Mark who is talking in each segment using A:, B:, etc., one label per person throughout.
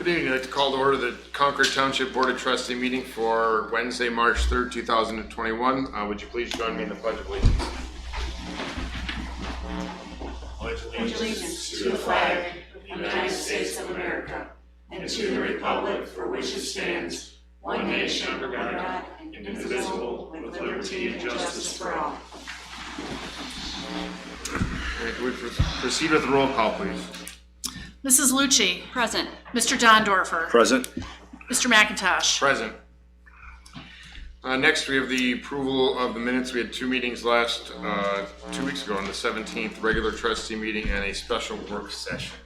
A: Good evening. I'd like to call to order the Concord Township Board of Trustee meeting for Wednesday, March 3rd, 2021. Would you please join me in the Pledge of Allegiance?
B: Pledge allegiance to the flag of the United States of America and to the republic for which it stands, one nation under God, indivisible, with liberty and justice for all.
A: Can we proceed with the roll call, please?
C: Mrs. Lucci.
D: Present.
C: Mr. Dondorfer.
E: Present.
C: Mr. McIntosh.
A: Present. Next, we have the approval of the minutes. We had two meetings last 2 weeks ago on the 17th, regular trustee meeting and a special work session.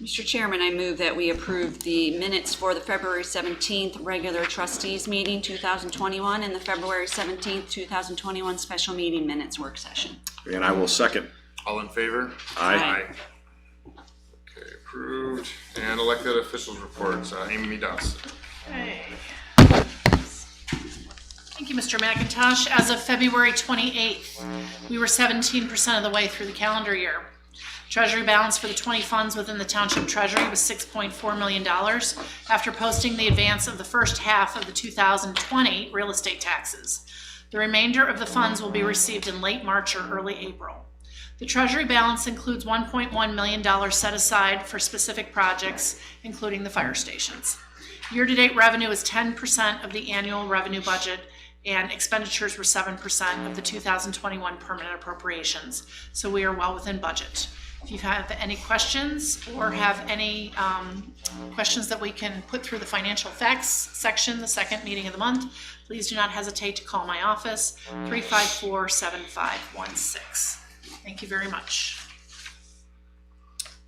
D: Mr. Chairman, I move that we approve the minutes for the February 17th regular trustees meeting 2021 and the February 17th, 2021 special meeting minutes work session.
E: And I will second.
A: All in favor?
E: Aye.
A: Okay, approved. And elected officials reports. Amy Dawson.
C: Okay. Thank you, Mr. McIntosh. As of February 28th, we were 17% of the way through the calendar year. Treasury balance for the 20 funds within the Township Treasury was $6.4 million after posting the advance of the first half of the 2020 real estate taxes. The remainder of the funds will be received in late March or early April. The Treasury balance includes $1.1 million set aside for specific projects, including the fire stations. Year-to-date revenue is 10% of the annual revenue budget, and expenditures were 7% of the 2021 permanent appropriations, so we are well within budget. If you have any questions or have any questions that we can put through the financial facts section, the second meeting of the month, please do not hesitate to call my office, 354-7516. Thank you very much.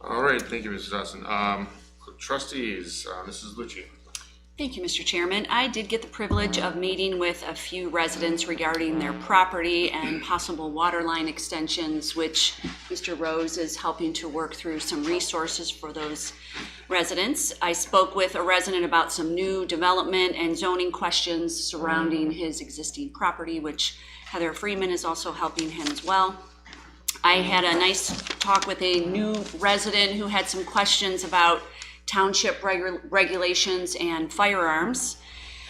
A: All right, thank you, Mrs. Dawson. Trustees, Mrs. Lucci.
D: Thank you, Mr. Chairman. I did get the privilege of meeting with a few residents regarding their property and possible water line extensions, which Mr. Rose is helping to work through some resources for those residents. I spoke with a resident about some new development and zoning questions surrounding his existing property, which Heather Freeman is also helping him as well. I had a nice talk with a new resident who had some questions about township regulations and firearms.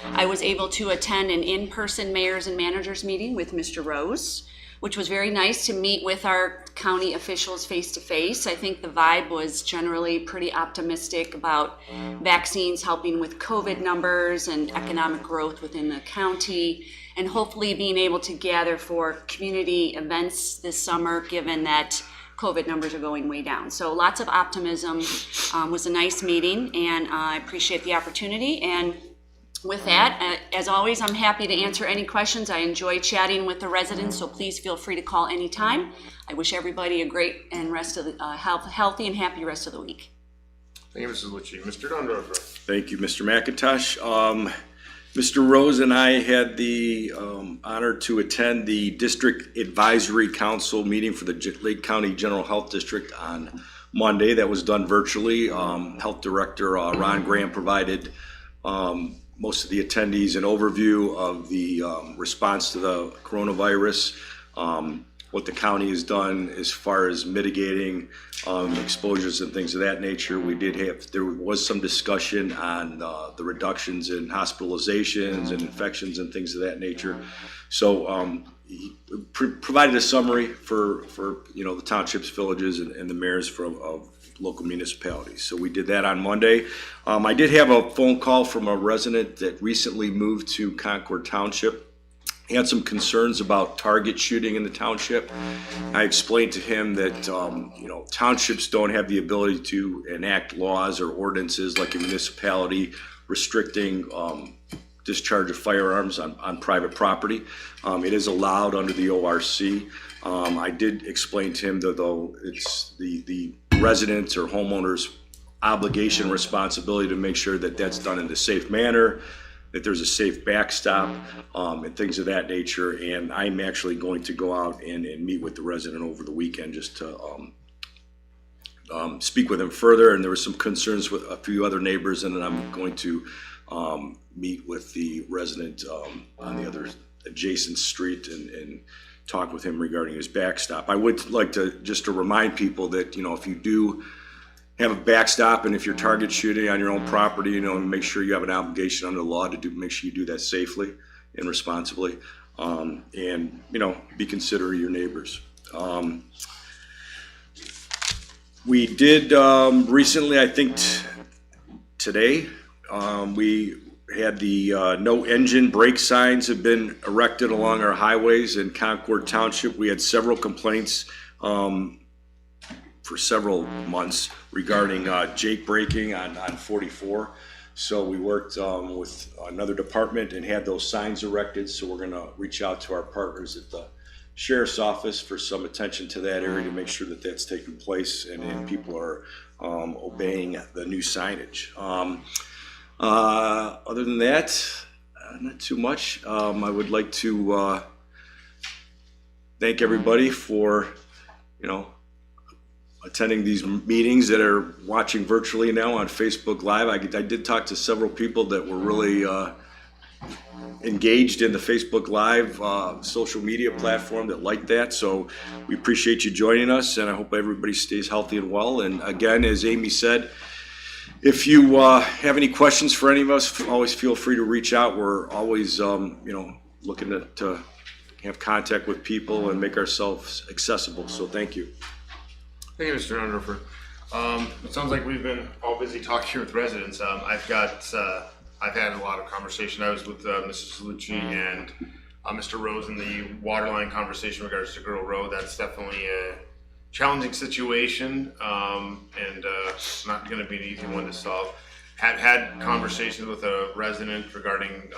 D: I was able to attend an in-person mayors and managers meeting with Mr. Rose, which was very nice to meet with our county officials face to face. I think the vibe was generally pretty optimistic about vaccines helping with COVID numbers and economic growth within the county, and hopefully being able to gather for community events this summer, given that COVID numbers are going way down. So lots of optimism. Was a nice meeting, and I appreciate the opportunity. And with that, as always, I'm happy to answer any questions. I enjoy chatting with the residents, so please feel free to call anytime. I wish everybody a great and healthy and happy rest of the week.
A: Thank you, Mrs. Lucci. Mr. Dondorfer.
E: Thank you, Mr. McIntosh. Mr. Rose and I had the honor to attend the District Advisory Council meeting for the Lake County General Health District on Monday. That was done virtually. Health Director Ron Graham provided most of the attendees an overview of the response to the coronavirus, what the county has done as far as mitigating exposures and things of that nature. There was some discussion on the reductions in hospitalizations and infections and things of that nature. So he provided a summary for the townships, villages, and the mayors of local municipalities. So we did that on Monday. I did have a phone call from a resident that recently moved to Concord Township. He had some concerns about target shooting in the township. I explained to him that townships don't have the ability to enact laws or ordinances like a municipality restricting discharge of firearms on private property. It is allowed under the ORC. I did explain to him that though it's the residents or homeowners' obligation, responsibility to make sure that that's done in a safe manner, that there's a safe backstop, and things of that nature. And I'm actually going to go out and meet with the resident over the weekend just to speak with him further. And there were some concerns with a few other neighbors, and then I'm going to meet with the resident on the other adjacent street and talk with him regarding his backstop. I would like to remind people that, if you do have a backstop, and if you're target shooting on your own property, you know, make sure you have an obligation under the law to make sure you do that safely and responsibly, and, you know, be considerate of your neighbors. We did recently, I think today, we had the no engine brake signs have been erected along our highways in Concord Township. We had several complaints for several months regarding Jake braking on 44. So we worked with another department and had those signs erected. So we're gonna reach out to our partners at the Sheriff's Office for some attention to that area to make sure that that's taking place and people are obeying the new signage. Other than that, not too much. I would like to thank everybody for, you know, attending these meetings that are watching virtually now on Facebook Live. I did talk to several people that were really engaged in the Facebook Live social media platform that liked that. So we appreciate you joining us, and I hope everybody stays healthy and well. And again, as Amy said, if you have any questions for any of us, always feel free to reach out. We're always, you know, looking to have contact with people and make ourselves accessible. So thank you.
A: Thank you, Mr. Underfer. It sounds like we've been all busy talking with residents. I've had a lot of conversation. I was with Mrs. Lucci and Mr. Rose in the water line conversation in regards to Girl Road. That's definitely a challenging situation, and not going to be an easy one to solve. Had conversations with a resident regarding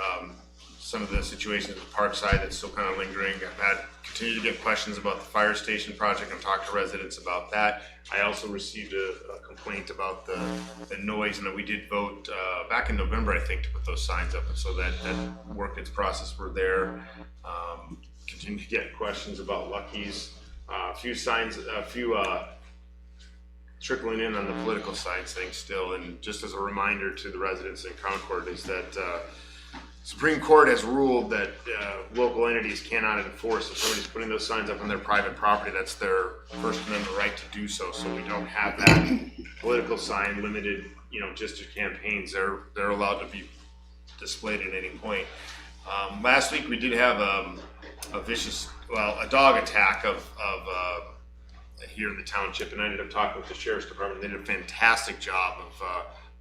A: some of the situations at the Parkside that's still kind of lingering. I've continued to get questions about the fire station project and talked to residents about that. I also received a complaint about the noise, and we did vote back in November, I think, to put those signs up, and so that worked its process. We're there. Continue to get questions about Lucky's. A few trickling in on the political side thing still, and just as a reminder to the residents in Concord is that Supreme Court has ruled that local entities cannot enforce if somebody's putting those signs up on their private property. That's their First Amendment right to do so. So we don't have that political sign limited, you know, just to campaigns. They're allowed to be displayed at any point. Last week we did have a dog attack of here in the township, and I ended up talking with the Sheriff's Department. They did a fantastic job of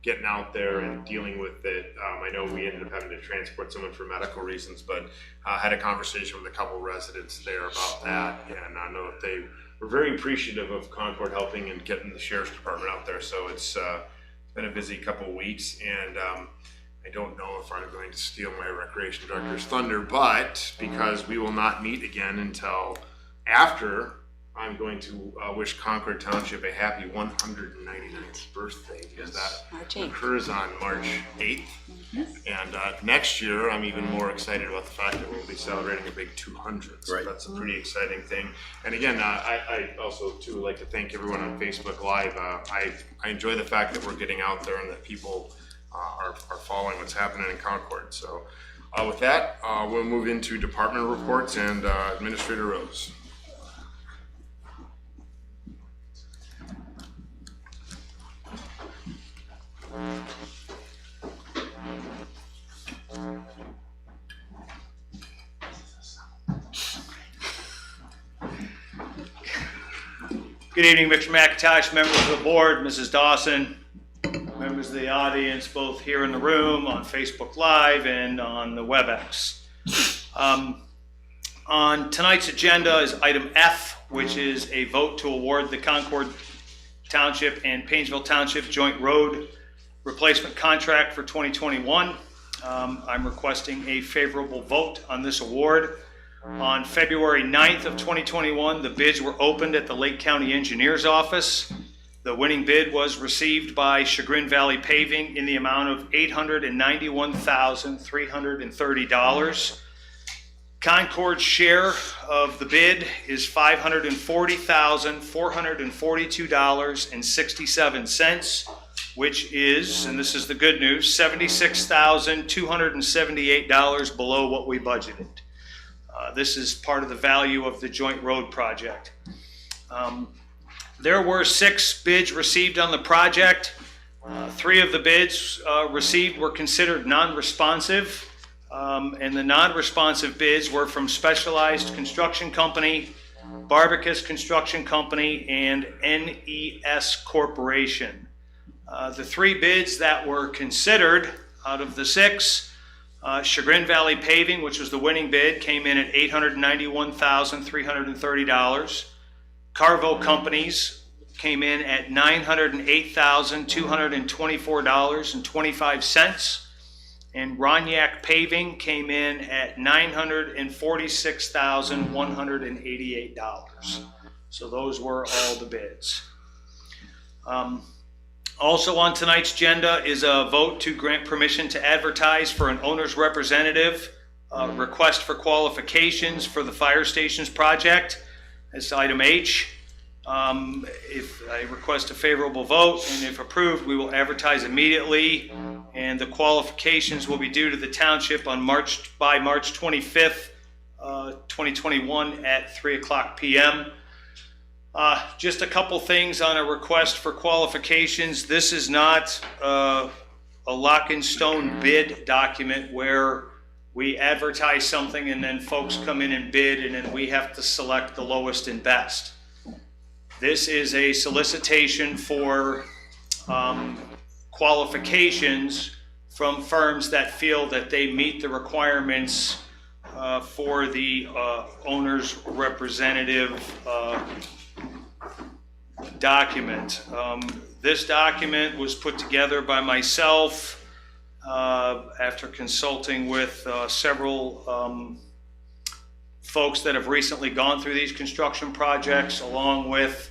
A: getting out there and dealing with it. I know we ended up having to transport someone for medical reasons, but had a conversation with a couple residents there about that, and I know that they were very appreciative of Concord helping and getting the Sheriff's Department out there. So it's been a busy couple of weeks, and I don't know if I'm going to steal my recreation director's thunder, but because we will not meet again until after, I'm going to wish Concord Township a happy 199th birthday, because that occurs on March 8th. And next year, I'm even more excited about the fact that we'll be celebrating a big 200. So that's a pretty exciting thing. And again, I also too like to thank everyone on Facebook Live. I enjoy the fact that we're getting out there and that people are following what's happening in Concord. So with that, we'll move into department reports and Administrator Rose.
F: Good evening, Mr. McIntosh, members of the board, Mrs. Dawson, members of the audience, both here in the room, on Facebook Live, and on the WebEx. On tonight's agenda is item F, which is a vote to award the Concord Township and Painesville Township Joint Road Replacement Contract for 2021. I'm requesting a favorable vote on this award. On February 9th of 2021, the bids were opened at the Lake County Engineer's Office. The winning bid was received by Chagrin Valley Paving in the amount of $891,330. Concord's share of the bid is $540,442.67, which is, and this is the good news, $76,278 below what we budgeted. This is part of the value of the joint road project. There were 6 bids received on the project. 3 of the bids received were considered non-responsive, and the non-responsive bids were from Specialized Construction Company, Barbicus Construction Company, and NES Corporation. The 3 bids that were considered out of the 6, Chagrin Valley Paving, which was the winning bid, came in at $891,330. Carvo Companies came in at $908,224.25. And Roniak Paving came in at $946,188. So those were all the bids. Also on tonight's agenda is a vote to grant permission to advertise for an owner's representative, request for qualifications for the fire stations project. That's item H. If I request a favorable vote, and if approved, we will advertise immediately, and the qualifications will be due to the township on March 25th, 2021 at 3:00 p.m. Just a couple things on a request for qualifications. This is not a lock and stone bid document where we advertise something and then folks come in and bid and then we have to select the lowest and best. This is a solicitation for qualifications from firms that feel that they meet the requirements for the owner's representative document. This document was put together by myself after consulting with several folks that have recently gone through these construction projects, along with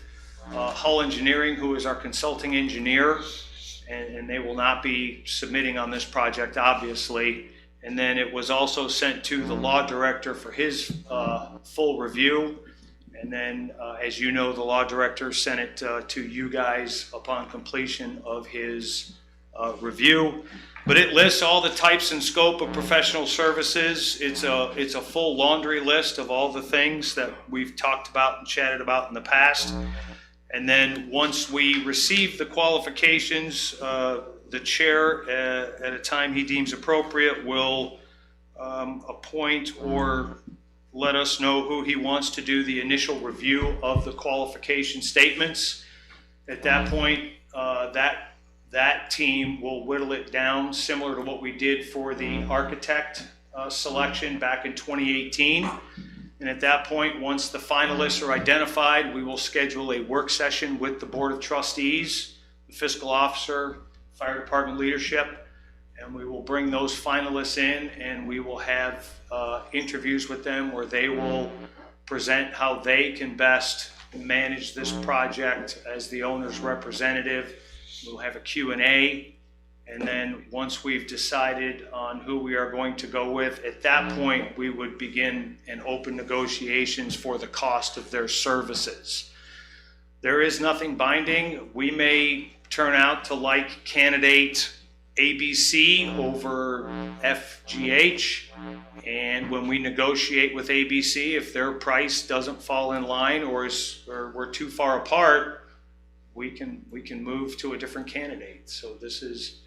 F: Hull Engineering, who is our consulting engineer, and they will not be submitting on this project, obviously. And then it was also sent to the law director for his full review. And then, as you know, the law director sent it to you guys upon completion of his review. But it lists all the types and scope of professional services. It's a full laundry list of all the things that we've talked about and chatted about in the past. And then once we receive the qualifications, the chair, at a time he deems appropriate, will appoint or let us know who he wants to do the initial review of the qualification statements. At that point, that team will whittle it down, similar to what we did for the architect selection back in 2018. And at that point, once the finalists are identified, we will schedule a work session with the Board of Trustees, the fiscal officer, fire department leadership, and we will bring those finalists in and we will have interviews with them where they will present how they can best manage this project as the owner's representative. We'll have a Q&A, and then once we've decided on who we are going to go with, at that point we would begin an open negotiations for the cost of their services. There is nothing binding. We may turn out to like candidate ABC over FGH, and when we negotiate with ABC, if their price doesn't fall in line or we're too far apart, we can move to a different candidate. So this is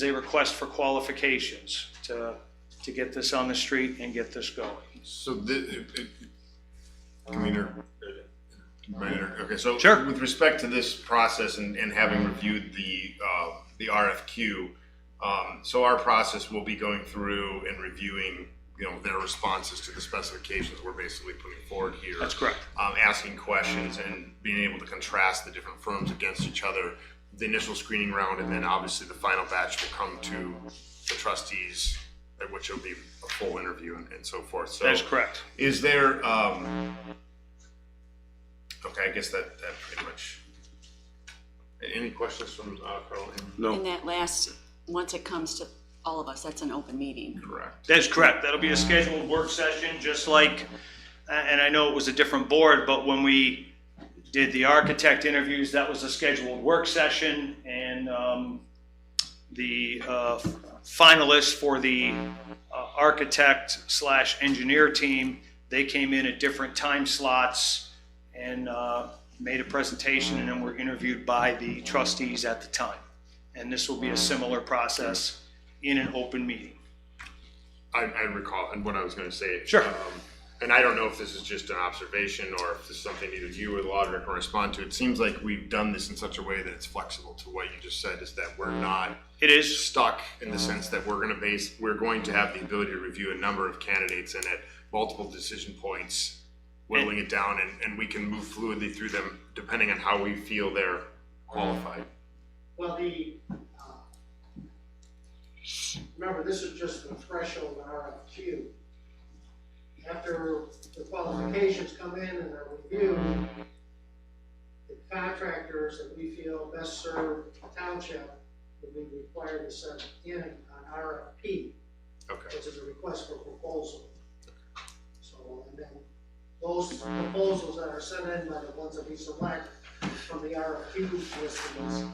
F: a request for qualifications to get this on the street and get this going.
A: So okay, so
F: sure.
A: With respect to this process and having reviewed the RFQ, so our process will be going through and reviewing, their responses to the specifications we're basically putting forward here.
F: That's correct.
A: Asking questions and being able to contrast the different firms against each other, the initial screening round, and then obviously the final batch will come to the trustees, at which will be a full interview and so forth. So
F: that's correct.
A: Is there, okay, I guess that pretty much, any questions from Carl?
E: No.
D: And that once it comes to all of us, that's an open meeting.
A: Correct.
F: That's correct. That'll be a scheduled work session, just like, and I know it was a different board, but when we did the architect interviews, that was a scheduled work session, and the finalists for the architect/engineer team, they came in at different time slots, and made a presentation, and then were interviewed by the trustees at the time. And this will be a similar process in an open meeting.
A: I recall, and what I was going to say.
F: Sure.
A: And I don't know if this is just an observation or if this is something either you or the law director can respond to. It seems like we've done this in such a way that it's flexible to what you just said, is that we're not
F: It is.
A: stuck in the sense that we're going to have the ability to review a number of candidates and at multiple decision points, whittling it down, and we can move fluidly through them depending on how we feel they're qualified.
G: Well, remember, this is just the threshold RFQ. After the qualifications come in and are reviewed, the contractors that we feel best serve the township will be required to send in an RFP,
A: Okay.
G: which is a request for proposal. So, and then those proposals that are sent in by the ones that we select from the RFQ listings,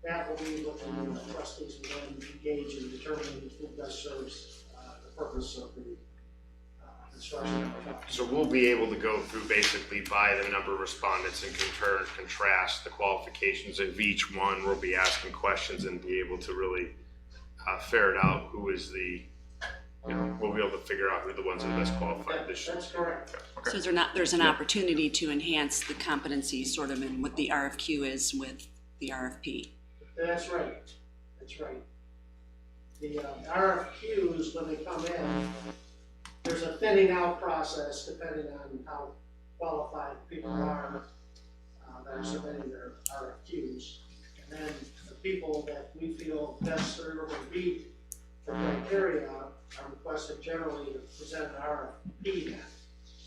G: that will be what the trustees will then engage in determining who best serves the purpose of the construction of the project.
A: So we'll be able to go through basically by the number of respondents and compare and contrast the qualifications of each one. We'll be asking questions and be able to really ferret out who is we'll be able to figure out who the ones that are best qualified this year.
G: That's correct.
D: So there's an opportunity to enhance the competency sort of in what the RFQ is with the RFP.
G: That's right. That's right. The RFQs, when they come in, there's a thinning out process depending on how qualified people are that are submitting their RFQs. And then the people that we feel best serve and meet the criteria are requested generally to present an RFP then,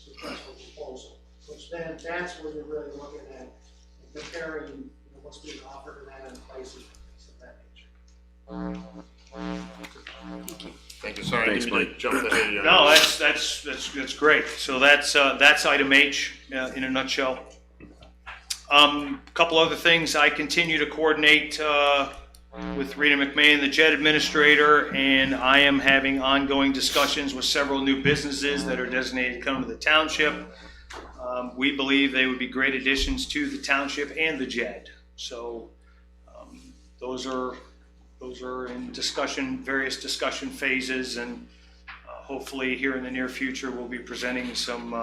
G: request for proposal, which then that's where you're really looking at and comparing what's being offered and that and pricing things of that nature.
A: Thank you. Sorry,
E: Thanks,
A: I didn't mean to jump ahead of you.
F: No, that's great. So that's item H in a nutshell. A couple other things. I continue to coordinate with Rita McMahon, the JED administrator, and I am having ongoing discussions with several new businesses that are designated to come to the township. We believe they would be great additions to the township and the JED. So those are in discussion, various discussion phases, and hopefully here in the near future we'll be presenting some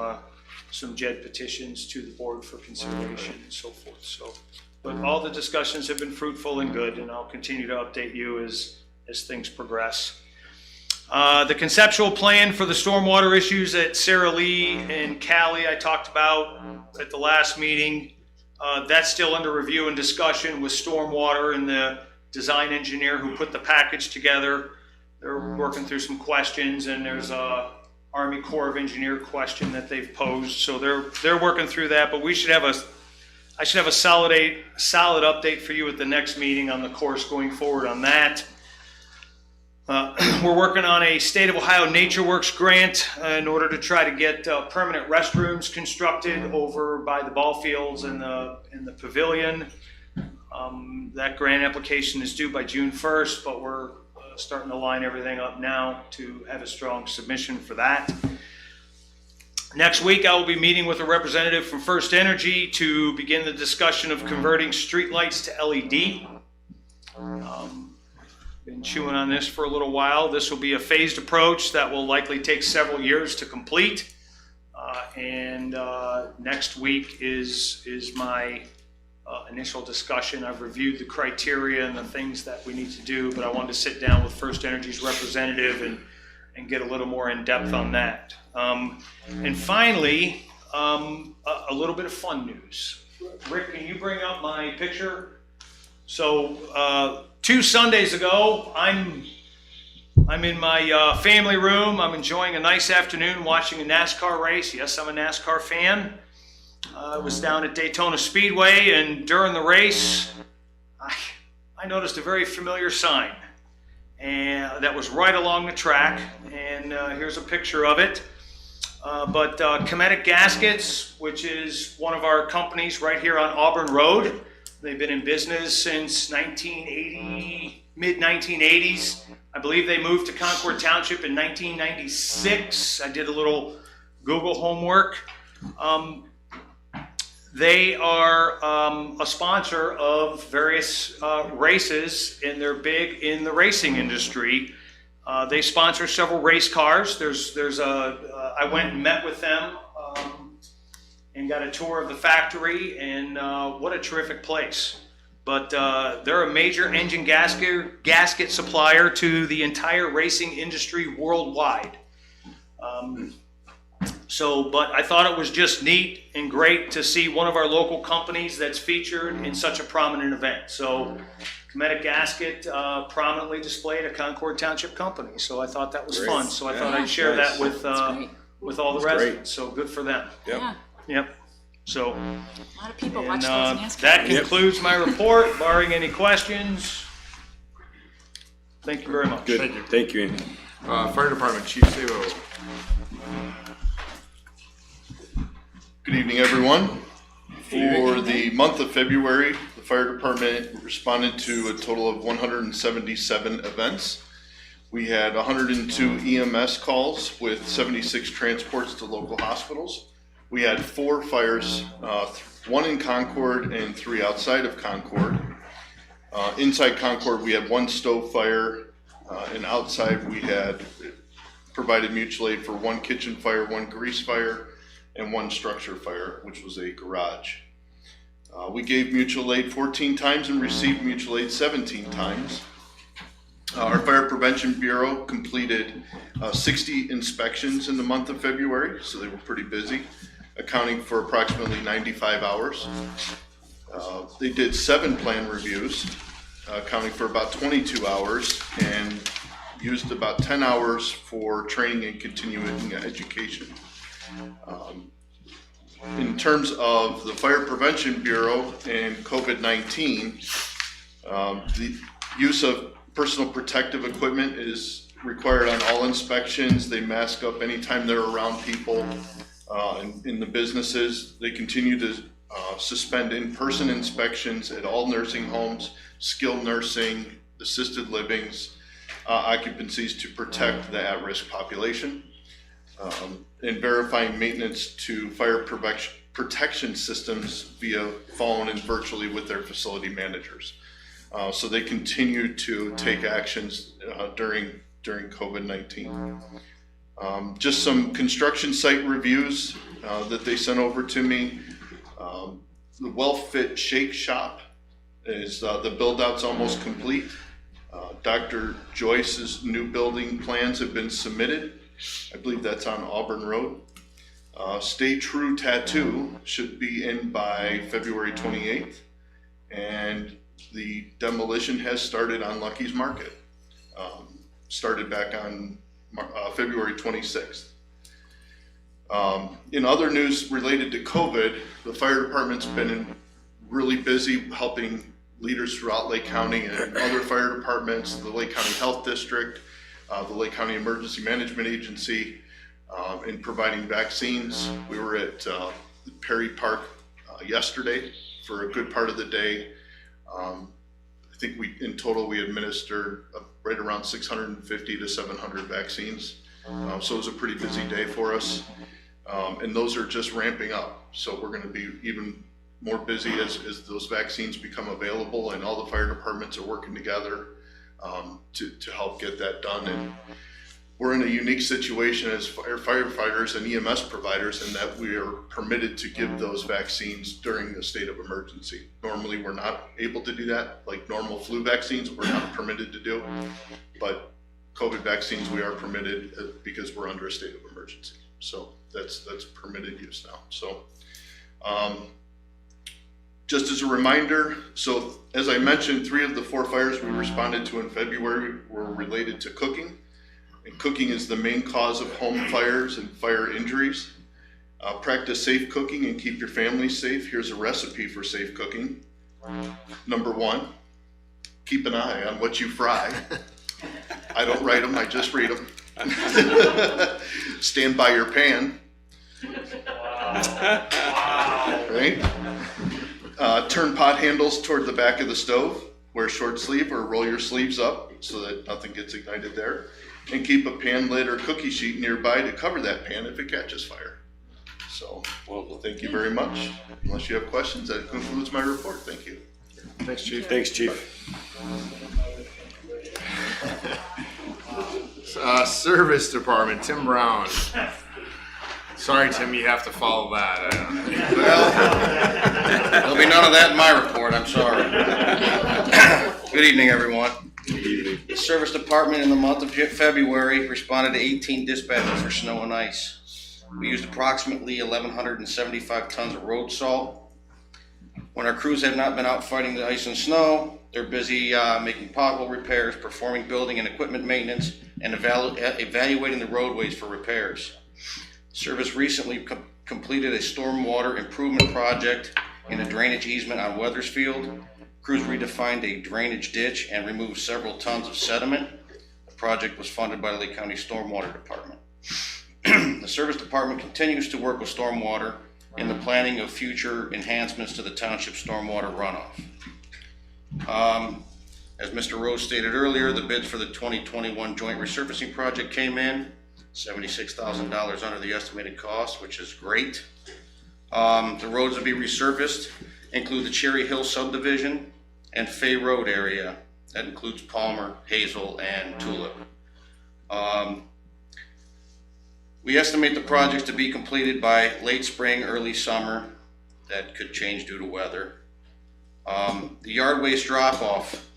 F: JED petitions to the board for consideration and so forth. So, but all the discussions have been fruitful and good, and I'll continue to update you as things progress. The conceptual plan for the stormwater issues at Sara Lee and Cali I talked about at the last meeting. That's still under review and discussion with stormwater and the design engineer who put the package together. They're working through some questions, and there's a Army Corps of Engineer question that they've posed. So they're working through that, but I should have a solid update for you at the next meeting on the course going forward on that. We're working on a State of Ohio Nature Works grant in order to try to get permanent restrooms constructed over by the ball fields and the pavilion. That grant application is due by June 1st, but we're starting to line everything up now to have a strong submission for that. Next week, I will be meeting with a representative from First Energy to begin the discussion of converting streetlights to LED. Been chewing on this for a little while. This will be a phased approach that will likely take several years to complete. Next week is my initial discussion. I've reviewed the criteria and the things that we need to do, but I wanted to sit down with First Energy's representative and get a little more in depth on that. And finally, a little bit of fun news. Rick, can you bring up my picture? So 2 Sundays ago, I'm in my family room. I'm enjoying a nice afternoon watching a NASCAR race. Yes, I'm a NASCAR fan. I was down at Daytona Speedway, and during the race, I noticed a very familiar sign, and that was right along the track. And here's a picture of it. But Kinetic Gaskets, which is one of our companies right here on Auburn Road, they've been in business since 1980, mid-1980s. I believe they moved to Concord Township in 1996. I did a little Google homework. They are a sponsor of various races, and they're big in the racing industry. They sponsor several race cars. I went and met with them and got a tour of the factory, and what a terrific place. But they're a major engine gasket supplier to the entire racing industry worldwide. But I thought it was just neat and great to see one of our local companies that's featured in such a prominent event. So Comedic Gasket prominently displayed a Concord Township company. So I thought that was fun. So I thought I'd share that with all the residents. So good for them.
D: Yeah.
F: Yep. So
D: A lot of people watch those NASCAR.
F: that concludes my report, barring any questions. Thank you very much.
E: Good. Thank you.
A: Fire Department, Chief Sabo.
H: Good evening, everyone. For the month of February, the fire department responded to a total of 177 events. We had 102 EMS calls with 76 transports to local hospitals. We had 4 fires, 1 in Concord and 3 outside of Concord. Inside Concord, we had 1 stove fire, and outside we had provided mutual aid for 1 kitchen fire, 1 grease fire, and 1 structure fire, which was a garage. We gave mutual aid 14 times and received mutual aid 17 times. Our Fire Prevention Bureau completed 60 inspections in the month of February, so they were pretty busy, accounting for approximately 95 hours. They did 7 plan reviews, accounting for about 22 hours, and used about 10 hours for training and continuing education. In terms of the Fire Prevention Bureau and COVID-19, the use of personal protective equipment is required on all inspections. They mask up anytime they're around people. In the businesses, they continue to suspend in-person inspections at all nursing homes, skilled nursing, assisted livings, occupancies to protect the at-risk population. And verifying maintenance to fire protection systems via phone and virtually with their facility managers. So they continue to take actions during COVID-19. Just some construction site reviews that they sent over to me. The Well-Fit Shake Shop is the build-out's almost complete. Dr. Joyce's new building plans have been submitted. I believe that's on Auburn Road. Stay True Tattoo should be in by February 28th. And the demolition has started on Lucky's Market. Started back on February 26th. In other news related to COVID, the fire department's been really busy helping leaders throughout Lake County and other fire departments, the Lake County Health District, the Lake County Emergency Management Agency, in providing vaccines. We were at Perry Park yesterday for a good part of the day. I think in total we administered right around 650 to 700 vaccines. So it was a pretty busy day for us. And those are just ramping up. So we're going to be even more busy as those vaccines become available, and all the fire departments are working together to help get that done. And we're in a unique situation as firefighters and EMS providers in that we are permitted to give those vaccines during the state of emergency. Normally we're not able to do that, like normal flu vaccines we're not permitted to do, but COVID vaccines we are permitted because we're under a state of emergency. So that's permitted use now. So just as a reminder, so as I mentioned, 3 of the 4 fires we responded to in February were related to cooking. And cooking is the main cause of home fires and fire injuries. Practice safe cooking and keep your family safe. Here's a recipe for safe cooking. Number 1, keep an eye on what you fry. I don't write them, I just read them. Stand by your pan. Right? Turn pot handles toward the back of the stove. Wear short sleeve or roll your sleeves up so that nothing gets ignited there. And keep a pan lid or cookie sheet nearby to cover that pan if it catches fire. So, well, thank you very much. Unless you have questions, that concludes my report. Thank you.
A: Thanks, Chief.
E: Thanks, Chief.
A: Service Department, Tim Brown. Sorry, Tim, you have to follow that.
I: Well, there'll be none of that in my report, I'm sorry. Good evening, everyone.
E: Good evening.
I: The Service Department in the month of February responded to 18 dispatches for snow and ice. We used approximately 1,175 tons of road salt. When our crews have not been out fighting the ice and snow, they're busy making pothole repairs, performing building and equipment maintenance, and evaluating the roadways for repairs. Service recently completed a stormwater improvement project in a drainage easement on Weathersfield. Crews redefined a drainage ditch and removed several tons of sediment. The project was funded by the Lake County Stormwater Department. The Service Department continues to work with stormwater in the planning of future enhancements to the township stormwater runoff. As Mr. Rose stated earlier, the bids for the 2021 joint resurfacing project came in $76,000 under the estimated cost, which is great. The roads to be resurfaced include the Cherry Hill subdivision and Fay Road area. That includes Palmer, Hazel, and Tulip. We estimate the projects to be completed by late spring, early summer. That could change due to weather. The yard waste drop-off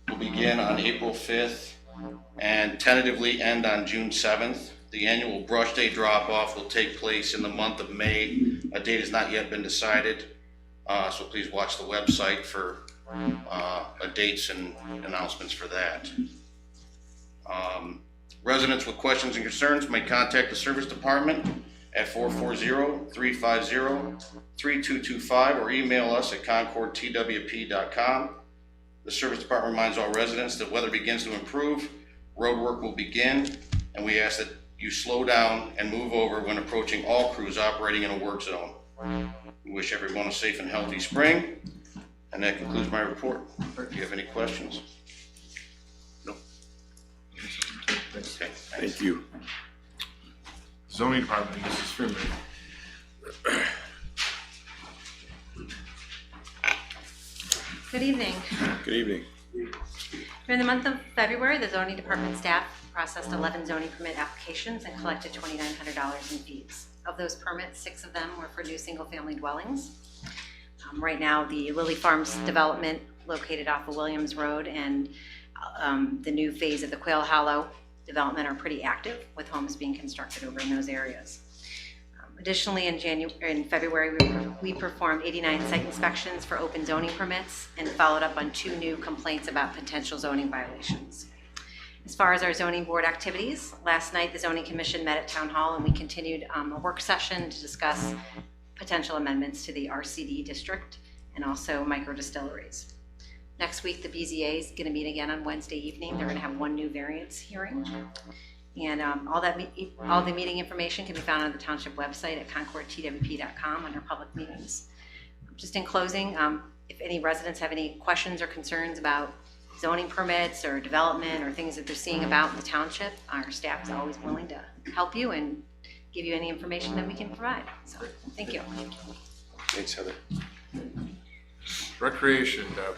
I: will begin on April 5th and tentatively end on June 7th. The annual brush day drop-off will take place in the month of May. A date has not yet been decided, so please watch the website for dates and announcements for that. Residents with questions and concerns may contact the Service Department at 440-350-3225 or email us at concordtwp.com. The Service Department reminds all residents that weather begins to improve, road work will begin, and we ask that you slow down and move over when approaching all crews operating in a work zone. We wish everyone a safe and healthy spring, and that concludes my report. Do you have any questions?
A: No.
I: Okay.
E: Thank you.
A: Zoning Department, Mrs. Freeman.
J: Good evening.
E: Good evening.
J: During the month of February, the zoning department staff processed 11 zoning permit applications and collected $2,900 in fees. Of those permits, 6 of them were for new single-family dwellings. Right now, the Lily Farms development located off of Williams Road and the new phase of the Quail Hollow development are pretty active, with homes being constructed over in those areas. Additionally, in February, we performed 89 site inspections for open zoning permits and followed up on 2 new complaints about potential zoning violations. As far as our zoning board activities, last night the zoning commission met at Town Hall and we continued a work session to discuss potential amendments to the RCD district and also micro distilleries. Next week, the BZA is going to meet again on Wednesday evening. They're going to have 1 new variance hearing. And all the meeting information can be found on the township website at concordtwp.com under public meetings. Just in closing, if any residents have any questions or concerns about zoning permits or development or things that they're seeing about in the township, our staff is always willing to help you and give you any information that we can provide. So, thank you.
E: Thanks, Heather.
A: Recreation, Deb.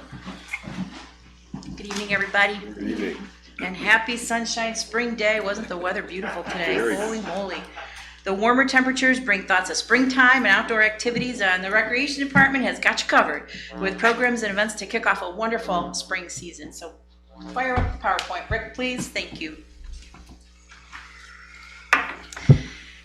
K: Good evening, everybody,
E: Good evening.
K: and happy sunshine spring day. Wasn't the weather beautiful today?
E: Very.
K: Holy moly. The warmer temperatures bring thoughts of springtime and outdoor activities, and the Recreation Department has got you covered with programs and events to kick off a wonderful spring season. So fire up the PowerPoint. Rick, please. Thank you.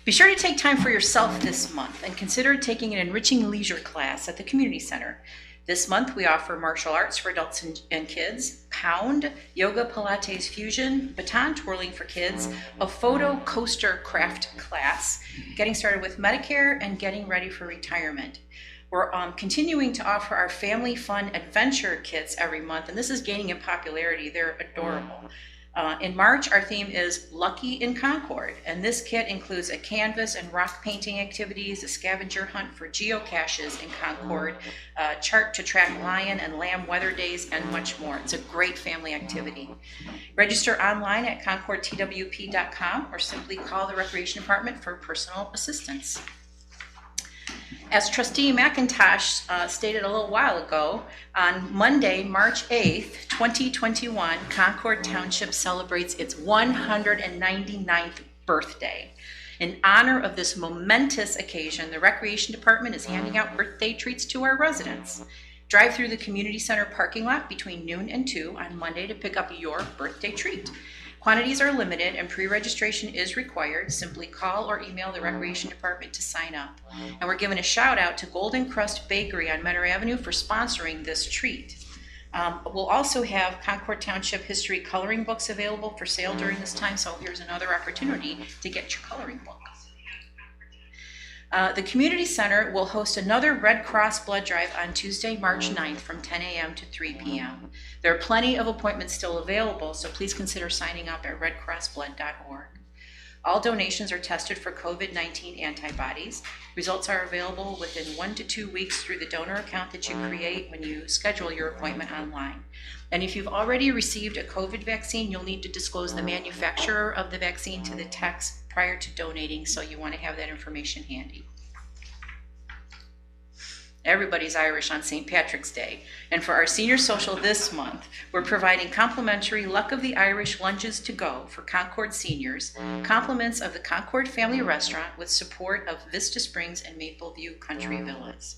K: Be sure to take time for yourself this month and consider taking an enriching leisure class at the community center. This month, we offer martial arts for adults and kids, pound, yoga, Pilates fusion, baton twirling for kids, a photo coaster craft class, getting started with Medicare, and getting ready for retirement. We're continuing to offer our family fun adventure kits every month, and this is gaining in popularity. They're adorable. In March, our theme is Lucky in Concord, and this kit includes a canvas and rock painting activities, a scavenger hunt for geocaches in Concord, a chart to track lion and lamb weather days, and much more. It's a great family activity. Register online at concordtwp.com or simply call the Recreation Department for personal assistance. As Trustee McIntosh stated a little while ago, on Monday, March 8th, 2021, Concord Township celebrates its 199th birthday. In honor of this momentous occasion, the Recreation Department is handing out birthday treats to our residents. Drive through the community center parking lot between noon and 2 on Monday to pick up your birthday treat. Quantities are limited and pre-registration is required. Simply call or email the Recreation Department to sign up. And we're giving a shout out to Golden Crust Bakery on Menor Avenue for sponsoring this treat. We'll also have Concord Township history coloring books available for sale during this time, so here's another opportunity to get your coloring book. The Community Center will host another Red Cross blood drive on Tuesday, March 9th from 10 a.m. to 3 p.m. There are plenty of appointments still available, so please consider signing up at redcrossblood.org. All donations are tested for COVID-19 antibodies. Results are available within 1 to 2 weeks through the donor account that you create when you schedule your appointment online. And if you've already received a COVID vaccine, you'll need to disclose the manufacturer of the vaccine to the techs prior to donating, so you want to have that information handy. Everybody's Irish on St. Patrick's Day. And for our senior social this month, we're providing complimentary Luck of the Irish lunches to go for Concord seniors, compliments of the Concord Family Restaurant with support of Vista Springs and Mapleview Country Villas.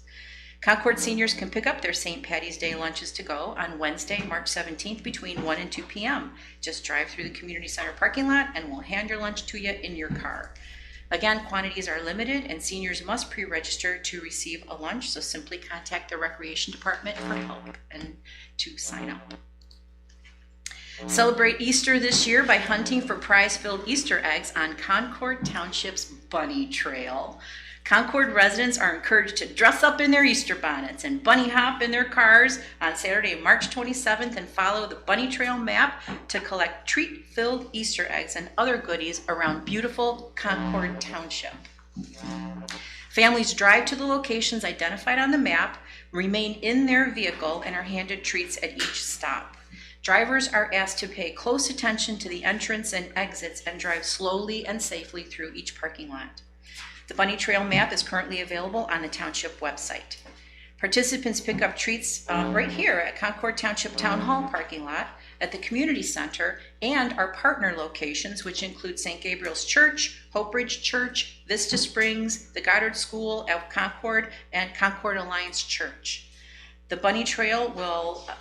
K: Concord seniors can pick up their St. Patty's Day lunches to go on Wednesday, March 17th between 1 and 2 p.m. Just drive through the community center parking lot and we'll hand your lunch to you in your car. Again, quantities are limited and seniors must pre-register to receive a lunch, so simply contact the Recreation Department for help and to sign up. Celebrate Easter this year by hunting for prize-filled Easter eggs on Concord Township's Bunny Trail. Concord residents are encouraged to dress up in their Easter bonnets and bunny hop in their cars on Saturday, March 27th and follow the Bunny Trail map to collect treat-filled Easter eggs and other goodies around beautiful Concord Township. Families drive to the locations identified on the map, remain in their vehicle, and are handed treats at each stop. Drivers are asked to pay close attention to the entrance and exits and drive slowly and safely through each parking lot. The Bunny Trail map is currently available on the Township website. Participants pick up treats right here at Concord Township Town Hall parking lot, at the Community Center, and our partner locations, which include St. Gabriel's Church, Hope Ridge Church, Vista Springs, the Goddard School of Concord, and Concord Alliance Church. The Bunny Trail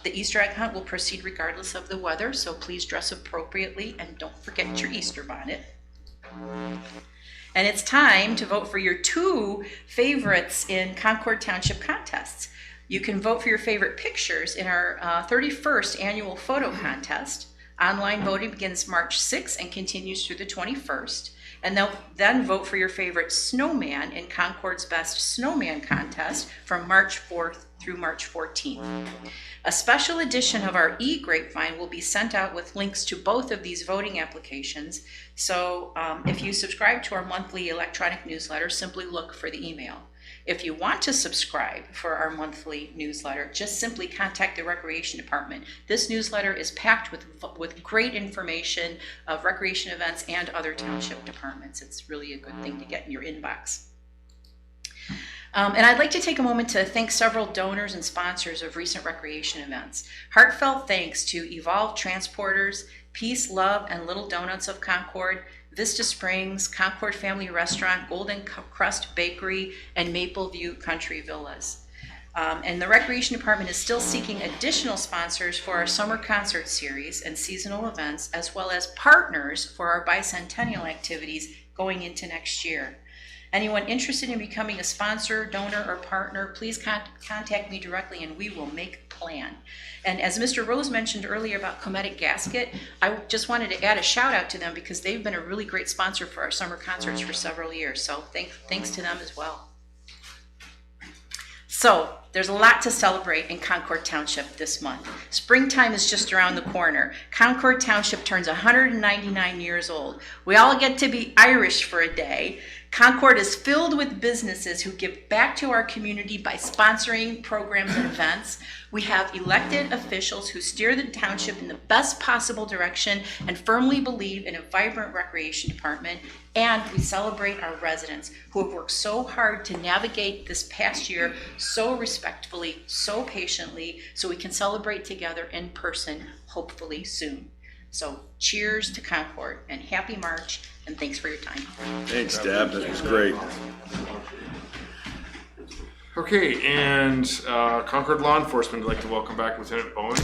K: the Easter egg hunt will proceed regardless of the weather, so please dress appropriately and don't forget your Easter bonnet. And it's time to vote for your 2 favorites in Concord Township contests. You can vote for your favorite pictures in our 31st annual photo contest. Online voting begins March 6th and continues through the 21st. And then vote for your favorite snowman in Concord's Best Snowman contest from March 4th through March 14th. A special edition of our e-grapevine will be sent out with links to both of these voting applications. So if you subscribe to our monthly electronic newsletter, simply look for the email. If you want to subscribe for our monthly newsletter, just simply contact the Recreation Department. This newsletter is packed with great information of recreation events and other township departments. It's really a good thing to get in your inbox. And I'd like to take a moment to thank several donors and sponsors of recent recreation events. Heartfelt thanks to Evolve Transporters, Peace, Love, and Little Donuts of Concord, Vista Springs, Concord Family Restaurant, Golden Crust Bakery, and Mapleview Country Villas. And the Recreation Department is still seeking additional sponsors for our summer concert series and seasonal events, as well as partners for our bicentennial activities going into next year. Anyone interested in becoming a sponsor, donor, or partner, please contact me directly and we will make a plan. And as Mr. Rose mentioned earlier about Cometic Gasket, I just wanted to add a shout out to them because they've been a really great sponsor for our summer concerts for several years. So thanks to them as well. So there's a lot to celebrate in Concord Township this month. Springtime is just around the corner. Concord Township turns 199 years old. We all get to be Irish for a day. Concord is filled with businesses who give back to our community by sponsoring programs and events. We have elected officials who steer the township in the best possible direction and firmly believe in a vibrant recreation department. And we celebrate our residents who have worked so hard to navigate this past year so respectfully, so patiently, so we can celebrate together in person, hopefully soon. So cheers to Concord and happy March, and thanks for your time.
E: Thanks, Deb, that was great.
A: Okay, and Concord Law Enforcement, I'd like to welcome back Lieutenant Bowen.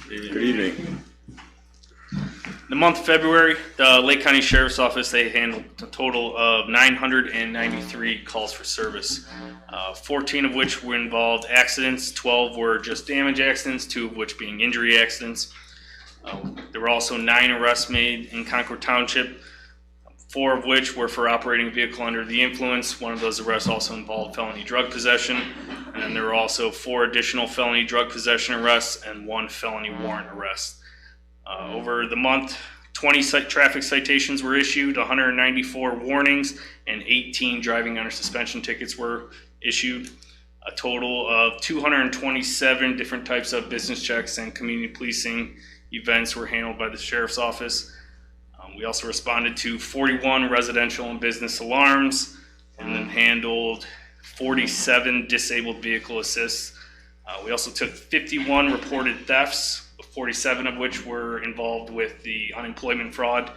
E: Good evening.
L: The month of February, the Lake County Sheriff's Office, they handled a total of 993 calls for service, 14 of which were involved accidents, 12 were just damage accidents, 2 of which being injury accidents. There were also 9 arrests made in Concord Township, 4 of which were for operating a vehicle under the influence. 1 of those arrests also involved felony drug possession. And then there were also 4 additional felony drug possession arrests and 1 felony warrant arrest. Over the month, 20 traffic citations were issued, 194 warnings, and 18 driving under suspension tickets were issued. A total of 227 different types of business checks and community policing events were handled by the Sheriff's Office. We also responded to 41 residential and business alarms, and then handled 47 disabled vehicle assists. We also took 51 reported thefts, 47 of which were involved with the unemployment fraud,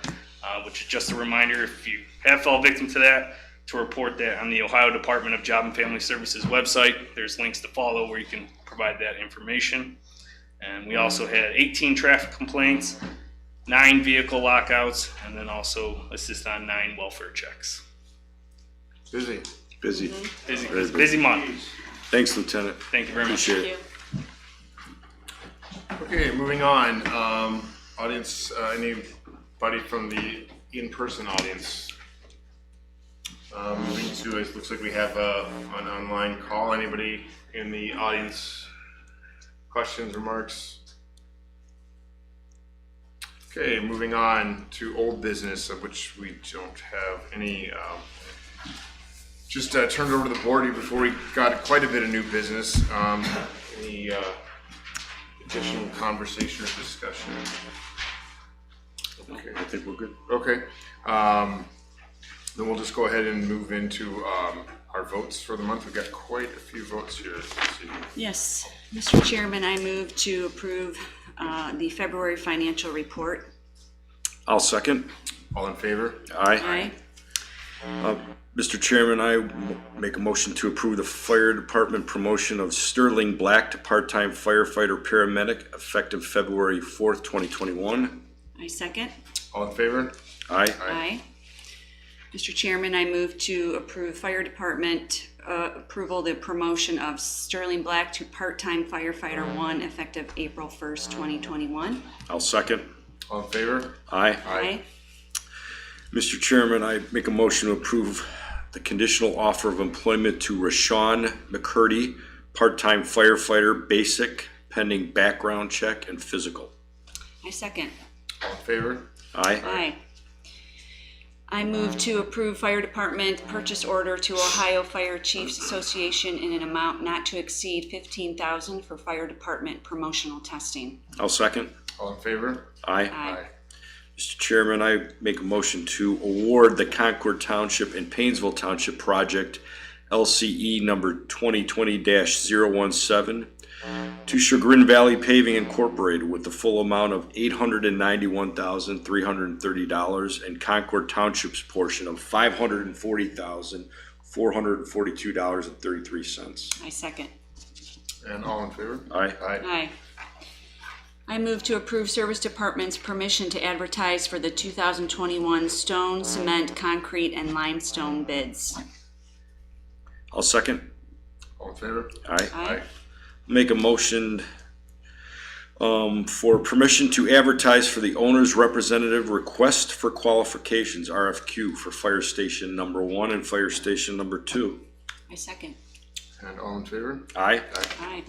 L: which is just a reminder, if you have fallen victim to that, to report that on the Ohio Department of Job and Family Services website. There's links to follow where you can provide that information. And we also had 18 traffic complaints, 9 vehicle lockouts, and then also assist on 9 welfare checks.
A: Busy.
E: Busy.
L: Busy month.
E: Thanks, Lieutenant.
L: Thank you very much.
E: Appreciate it.
A: Okay, moving on. Audience, anybody from the in-person audience? Moving to, it looks like we have an online call. Anybody in the audience? Questions, remarks? Okay, moving on to old business, of which we don't have any. Just turned it over to the board here before we got quite a bit of new business. Any additional conversation or discussion? Okay,
E: I think we're good.
A: okay. Then we'll just go ahead and move into our votes for the month. We've got quite a few votes here this evening.
D: Yes, Mr. Chairman, I move to approve the February financial report.
E: I'll second.
A: All in favor?
E: Aye. Mr. Chairman, I make a motion to approve the fire department promotion of Sterling Black to part-time firefighter paramedic effective February 4th, 2021.
D: I second.
A: All in favor?
E: Aye.
D: Aye. Mr. Chairman, I move to approve fire department approval the promotion of Sterling Black to part-time firefighter 1 effective April 1st, 2021.
E: I'll second.
A: All in favor?
E: Aye.
D: Aye.
E: Mr. Chairman, I make a motion to approve the conditional offer of employment to Rashawn McCurdy, part-time firefighter, basic, pending background check and physical.
D: I second.
A: All in favor?
E: Aye.
D: Aye. I move to approve fire department purchase order to Ohio Fire Chiefs Association in an amount not to exceed $15,000 for fire department promotional testing.
E: I'll second.
A: All in favor?
E: Aye.
D: Aye.
E: Mr. Chairman, I make a motion to award the Concord Township and Painesville Township project LCE number 2020-017 to Chagrin Valley Paving Incorporated with the full amount of $891,330 and Concord Township's portion of $540,442.33.
D: I second.
A: And all in favor?
E: Aye.
D: Aye. I move to approve Service Department's permission to advertise for the 2021 stone, cement, concrete, and limestone bids.
E: I'll second.
A: All in favor?
E: Aye.
D: Aye.
E: Make a motion for permission to advertise for the owner's representative request for qualifications, RFQ, for Fire Station number 1 and Fire Station number 2.
D: I second.
A: And all in favor?
E: Aye.
D: Aye.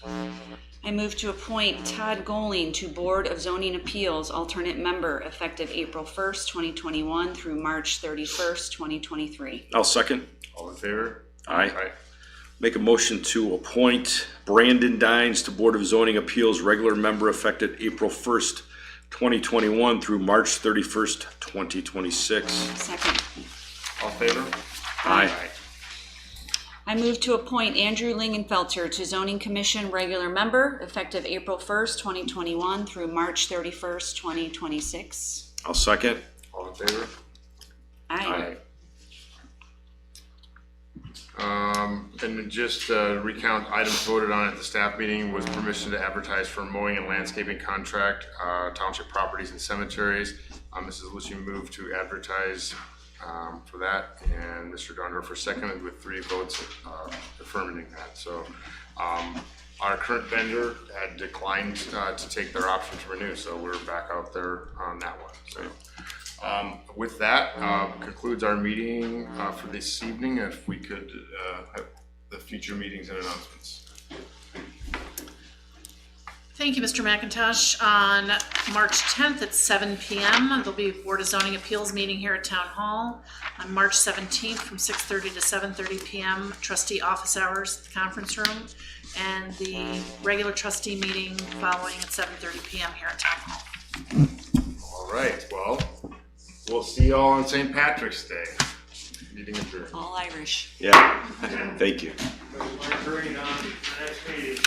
D: I move to appoint Todd Goling to Board of Zoning Appeals alternate member effective April 1st, 2021 through March 31st, 2023.
E: I'll second.
A: All in favor?
E: Aye. Make a motion to appoint Brandon Dines to Board of Zoning Appeals regular member effective April 1st, 2021 through March 31st, 2026.
D: Second.
A: All in favor?
E: Aye.
D: I move to appoint Andrew Lingenfelter to Zoning Commission regular member effective April 1st, 2021 through March 31st, 2026.
E: I'll second.
A: All in favor?
D: Aye.
A: And then just recount items voted on at the staff meeting was permission to advertise for mowing and landscaping contract, township properties and cemeteries. Mrs. Lucci moved to advertise for that, and Mr. Dondorfer seconded with 3 votes affirming that. So our current vendor had declined to take their option to renew, so we're back out there on that one. So with that, concludes our meeting for this evening. If we could have the future meetings and announcements.
C: Thank you, Mr. McIntosh. On March 10th at 7 p.m., there'll be a Board of Zoning Appeals meeting here at Town Hall. On March 17th from 6:30 to 7:30 p.m., trustee office hours at the conference room, and the regular trustee meeting following at 7:30 p.m. here at Town Hall.
A: All right, well, we'll see you all on St. Patrick's Day. Meeting adjourned.
D: All Irish.
E: Yeah. Thank you.
F: Agreeing on the next meeting.